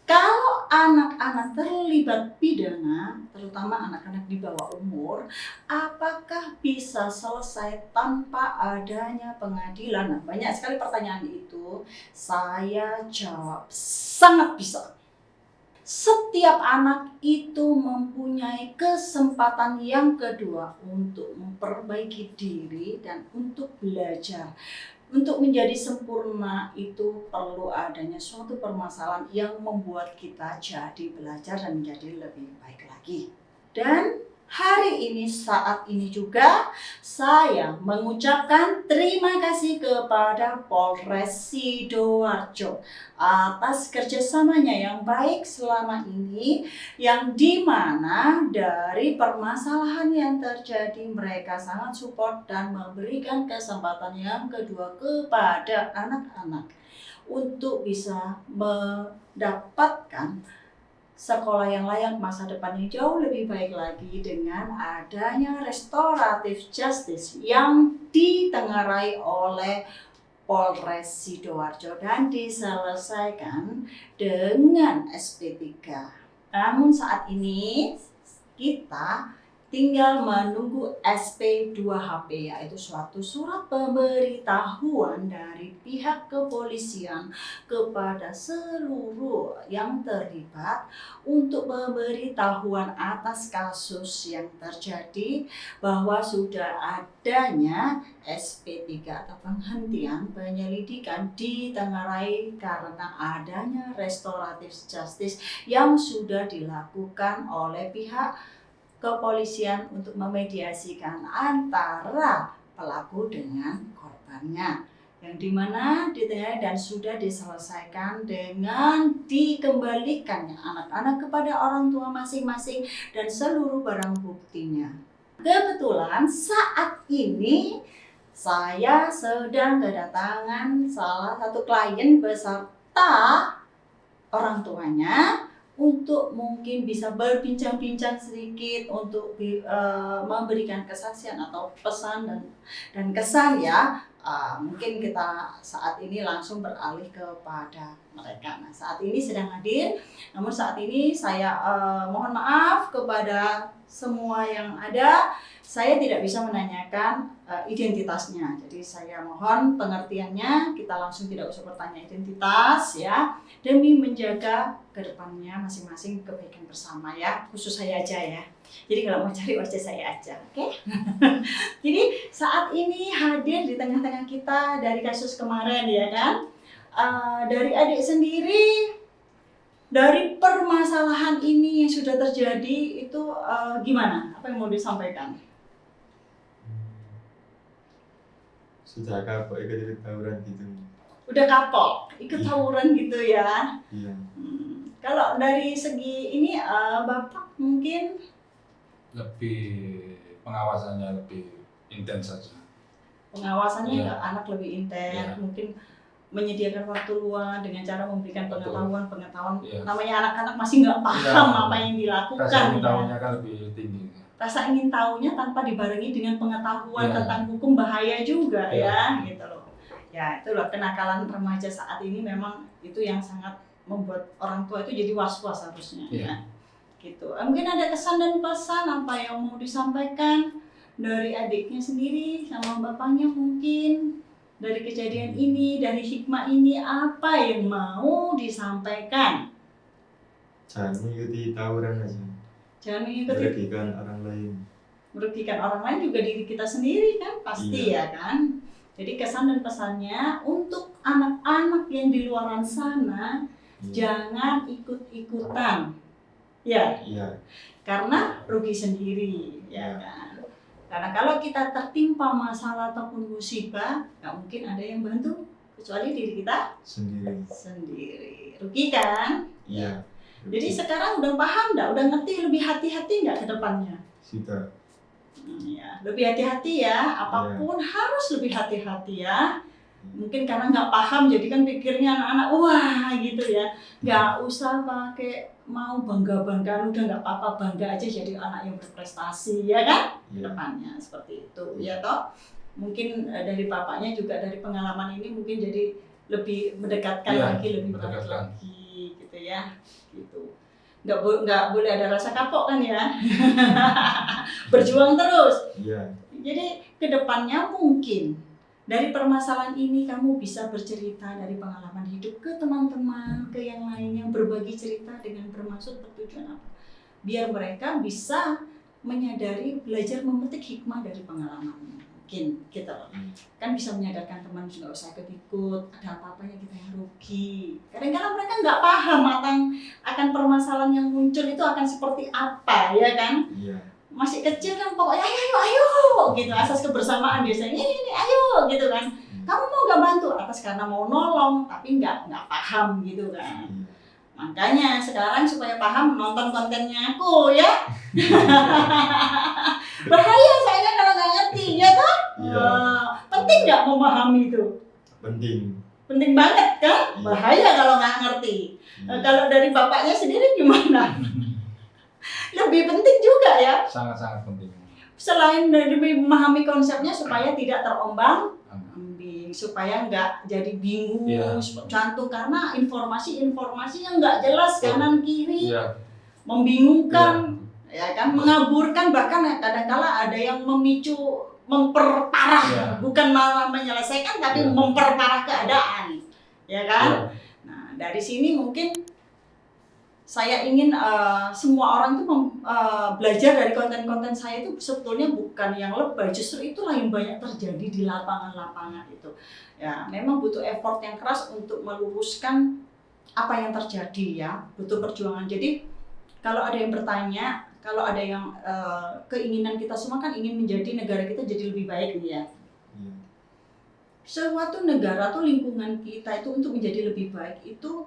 Kalau anak-anak terlibat pidana, terutama anak-anak di bawah umur, apakah bisa selesai tanpa adanya pengadilan? Nah, banyak sekali pertanyaan itu. Saya jawab, sangat bisa. Setiap anak itu mempunyai kesempatan yang kedua untuk memperbaiki diri dan untuk belajar. Untuk menjadi sempurna itu perlu adanya suatu permasalahan yang membuat kita jadi belajar dan menjadi lebih baik lagi. Dan hari ini, saat ini juga, saya mengucapkan terima kasih kepada Polres Sidoarjo atas kerjasamanya yang baik selama ini, yang dimana dari permasalahan yang terjadi mereka sangat support dan memberikan kesempatan yang kedua kepada anak-anak untuk bisa mendapatkan sekolah yang layak, masa depannya jauh lebih baik lagi dengan adanya restoratif justice yang ditengarai oleh Polres Sidoarjo dan diselesaikan dengan SP3. Namun saat ini kita tinggal menunggu SP2HP, yaitu suatu surat pemberitahuan dari pihak kepolisian kepada seluruh yang terlibat untuk pemberitahuan atas kasus yang terjadi bahwa sudah adanya SP3 atau penghentian penyelidikan ditengarai karena adanya restoratif justice yang sudah dilakukan oleh pihak kepolisian untuk memediasikan antara pelaku dengan korbannya, yang dimana ditengarai dan sudah diselesaikan dengan dikembalikannya anak-anak kepada orang tua masing-masing dan seluruh barang buktinya. Kebetulan saat ini saya sedang kedatangan salah satu klien beserta orang tuanya untuk mungkin bisa berbincang-bincang sedikit untuk memberikan kesaksian atau pesan dan kesan ya. Mungkin kita saat ini langsung beralih kepada mereka. Nah, saat ini sedang hadir, namun saat ini saya mohon maaf kepada semua yang ada. Saya tidak bisa menanyakan identitasnya, jadi saya mohon pengertiannya. Kita langsung tidak usah bertanya identitas ya, demi menjaga kedepannya masing-masing kebaikan bersama ya, khusus saya aja ya. Jadi kalau mau cari wajah saya aja, oke? Okay? Jadi saat ini hadir di tengah-tengah kita dari kasus kemarin ya kan, dari adik sendiri, dari permasalahan ini yang sudah terjadi itu gimana? Apa yang mau disampaikan? Sudah kapok ikut tawuran gitu. Udah kapok ikut tawuran gitu ya? Iya. Kalau dari segi ini Bapak mungkin lebih pengawasannya lebih intens saja. Pengawasannya Iya. anak lebih intens, Iya. mungkin menyediakan waktu luang dengan cara memberikan pengetahuan. Iya. Namanya anak-anak masih nggak paham apa yang dilakukan. Rasa ingin ya. tahunya kan lebih tinggi. Rasa ingin tahunya tanpa dibarengi dengan pengetahuan Iya. tentang hukum bahaya juga Iya. ya, gitu loh. Ya itulah kenakalan remaja saat ini, memang itu yang sangat membuat orang tua itu jadi was-was harusnya. Iya. Ya. Gitu. Mungkin ada kesan dan pesan apa yang mau disampaikan dari adiknya sendiri sama bapaknya, mungkin dari kejadian ini, dari hikmah ini, apa yang mau disampaikan? Jangan mengikuti tawuran aja. Jangan mengikuti Merugikan orang lain. merugikan orang lain, juga diri kita sendiri kan pasti. Iya. Ya kan. Jadi kesan dan pesannya untuk anak-anak yang di luar sana, Iya. jangan ikut-ikutan ya, Iya. karena rugi sendiri ya kan. Karena kalau kita tertimpa masalah ataupun musibah, nggak mungkin ada yang bantu kecuali diri kita Sendiri. rugi kan. Iya. Jadi sekarang udah paham nggak? Udah ngerti lebih hati-hati nggak ke depannya? Sudah. Ya, lebih hati-hati ya. Apapun harus lebih hati-hati ya. Mungkin karena nggak paham, jadi kan pikirnya anak-anak wah gitu ya. Nggak usah pakai mau bangga-banggaan, udah nggak apa-apa, bangga aja jadi anak yang berprestasi, ya kan? Iya. Depannya seperti itu, ya toh. Mungkin dari bapaknya juga dari pengalaman ini mungkin jadi lebih mendekatkan Iya, lagi, lebih baik mendekatkan. lagi, gitu ya, gitu. Nggak boleh ada rasa kapok kan ya, berjuang terus. Iya. Jadi kedepannya mungkin dari permasalahan ini kamu bisa bercerita dari pengalaman hidup ke teman-teman, ke yang lainnya, berbagi cerita dengan bermaksud bertujuan apa? Biar mereka bisa menyadari, belajar memetik hikmah dari pengalaman. Mungkin gitu loh. Kan bisa menyadarkan teman, nggak usah ikut-ikut, ada apa-apanya kita yang rugi. Kadang-kadang mereka nggak paham akan permasalahan yang muncul itu akan seperti apa, ya kan? Iya. Masih kecil kan pokoknya ayo gitu, asas kebersamaan biasanya ini ayo gitu kan, kamu mau nggak bantu atas karena mau nolong tapi nggak paham gitu kan. Makanya sekarang supaya paham nonton kontennya aku ya. Bahaya soalnya kalau nggak ngerti ya toh. Iya. Penting nggak memahami itu, penting banget kan. Iya. Bahaya kalau nggak ngerti. Kalau dari bapaknya sendiri gimana? Lebih penting juga ya. Sangat-sangat penting. Selain dari memahami konsepnya supaya tidak terombang-ambing, supaya nggak jadi bingung, Iya. jantung karena informasi yang nggak jelas kanan kiri, Iya. membingungkan, ya kan, mengaburkan, bahkan kadang-kala ada yang memicu memperparah, Iya. bukan malah menyelesaikan tapi Iya. memperparah keadaan, ya kan? Iya. Nah dari sini mungkin saya ingin semua orang itu belajar dari konten-konten saya itu sebetulnya bukan yang lebay, justru itulah yang banyak terjadi di lapangan-lapangan itu. Ya, memang butuh effort yang keras untuk meluruskan apa yang terjadi ya, butuh perjuangan. Jadi kalau ada yang bertanya, kalau ada yang keinginan kita semua kan ingin menjadi negara kita jadi lebih baik nih ya. Suatu negara atau lingkungan kita itu untuk menjadi lebih baik itu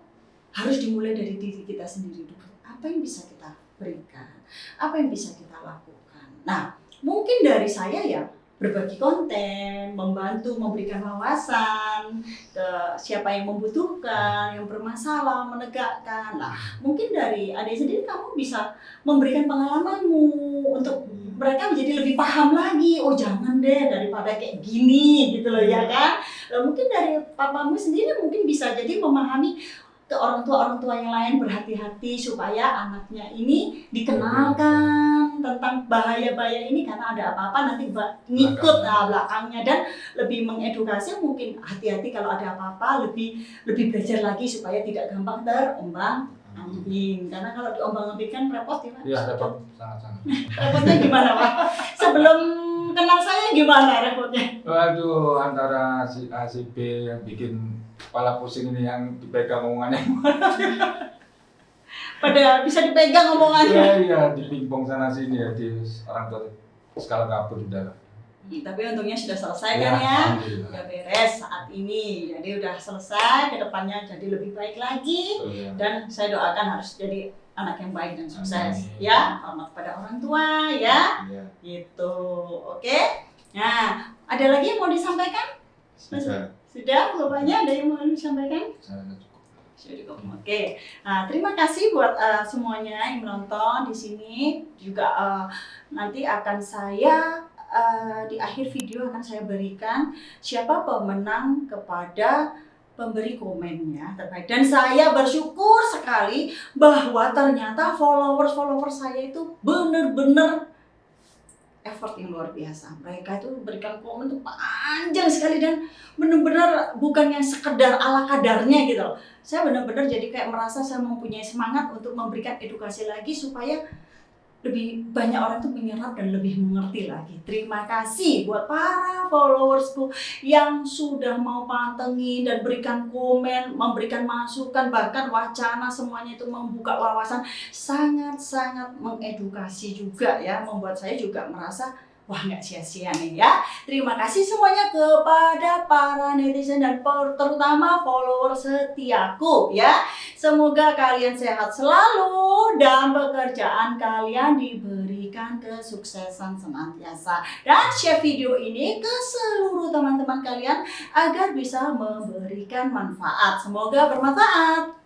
harus dimulai dari diri kita sendiri dulu. Apa yang bisa kita berikan? Apa yang bisa kita lakukan? Nah, mungkin dari saya ya berbagi konten, membantu memberikan wawasan ke siapa yang membutuhkan, yang bermasalah, menegakkan. Nah, mungkin dari adik sendiri kamu bisa memberikan pengalamanmu untuk mereka menjadi lebih paham lagi. Oh, jangan deh daripada kayak gini gitu loh ya kan. Nah, mungkin dari papamu sendiri mungkin bisa jadi memahami ke orang tua yang lain, berhati-hati supaya anaknya ini dikenalkan tentang bahaya-bahaya ini karena ada apa-apa nanti ngikut belakangnya, dan lebih mengedukasi, mungkin hati-hati kalau ada apa-apa, lebih belajar lagi supaya tidak gampang terombang-ambing, karena kalau diombang-ambing kan repot ya Pak. Iya, repot, sangat-sangat. Repotnya gimana Pak? Sebelum kenal saya gimana repotnya? Waduh, antara si A si B yang bikin kepala pusing ini yang dipegang omongannya. Pada bisa dipegang omongannya. Iya, di pingpong sana sini ya, di orang tua skala kabur udah. Tapi untungnya sudah selesai Ya, kan ya? alhamdulillah. Udah beres saat ini, jadi udah selesai, kedepannya jadi lebih baik lagi, Oh, iya. dan saya doakan harus jadi anak yang baik dan sukses. Amin. Ya, hormat pada orang tua ya, Iya. gitu. Oke. Nah, ada lagi yang mau disampaikan? Sudah, bapaknya ada yang mau disampaikan? Saya cukup. Sudah cukup. Oke. Nah, terima kasih buat semuanya yang menonton di sini. Juga nanti akan saya di akhir video akan saya berikan siapa pemenang kepada pemberi komennya terbaik. Dan saya bersyukur sekali bahwa ternyata followers saya itu benar-benar effort yang luar biasa. Mereka itu berikan komen tuh panjang sekali dan benar-benar bukan yang sekedar ala kadarnya gitu loh. Saya benar-benar jadi kayak merasa saya mempunyai semangat untuk memberikan edukasi lagi supaya lebih banyak orang tuh menyerap dan lebih mengerti lagi. Terima kasih buat para followersku yang sudah mau pantengin dan berikan komen, memberikan masukan, bahkan wacana, semuanya itu membuka wawasan, sangat-sangat mengedukasi juga ya, membuat saya juga merasa wah nggak sia-sia nih ya. Terima kasih semuanya kepada para netizen dan terutama follower setiaku ya. Semoga kalian sehat selalu dan pekerjaan kalian diberikan kesuksesan senantiasa. Dan share video ini ke seluruh teman-teman kalian agar bisa memberikan manfaat. Semoga bermanfaat.